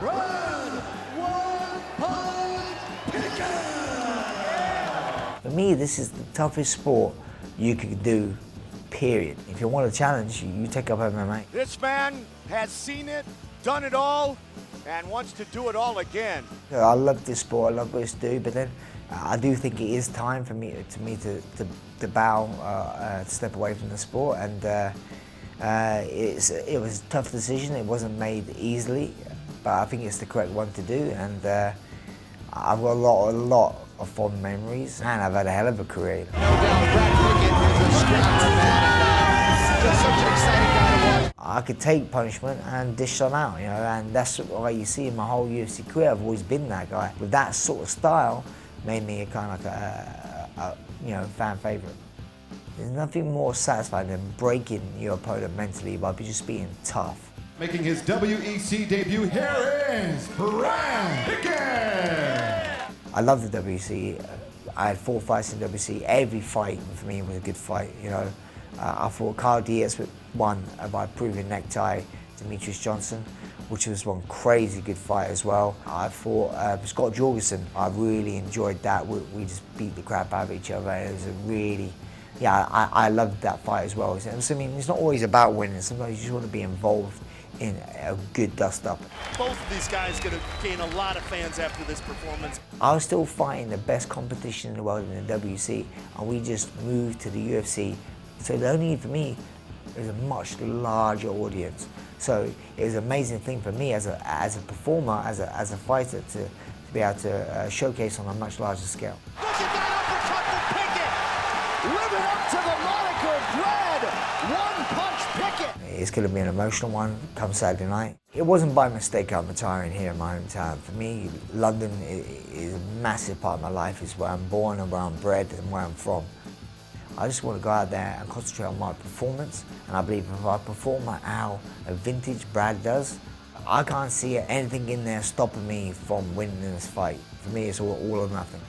Brad One Punch Pickett! For me, this is the toughest sport you could do, period. If you want a challenge, you take up MMA. This man has seen it, done it all, and wants to do it all again. I love this sport, I love what it's do, but then I do think it is time for me to bow, to step away from the sport, and it was a tough decision. It wasn't made easily, but I think it's the correct one to do, and I've got a lot of fond memories, and I've had a hell of a career. No doubt, Brad Pickett is a scrapper, man, and just such an exciting guy to watch. I could take punishment and dish them out, you know, and that's what you see in my whole UFC career. I've always been that guy. With that sort of style, made me a kind of like a fan favorite. There's nothing more satisfying than breaking your opponent mentally by just being tough. Making his WEC debut, here is Brad Pickett! I love the WC. I had 4 fights in WC. Every fight for me was a good fight, you know. I fought Carl Diaz won by proving necktie Demetrius Johnson, which was one crazy good fight as well. I fought Scott Jorgensen. I really enjoyed that. We just beat the crap out of each other. It was a really, I loved that fight as well. So, I mean, it's not always about winning. Sometimes you just want to be involved in a good dust-up. Both of these guys going to gain a lot of fans after this performance. I was still fighting the best competition in the world in the WC, and we just moved to the UFC. So the only for me, it was a much larger audience. So it was an amazing thing for me as a performer, as a fighter, to be able to showcase on a much larger scale. Look at that uppercut from Pickett! Living up to the moniker, Brad One Punch Pickett! It's going to be an emotional one come Saturday night. It wasn't by mistake I'm retiring here in my hometown. For me, London is a massive part of my life. It's where I'm born and where I'm bred and where I'm from. I just want to go out there and concentrate on my performance, and I believe if I perform like how a vintage Brad does, I can't see anything in there stopping me from winning this fight. For me, it's all or nothing.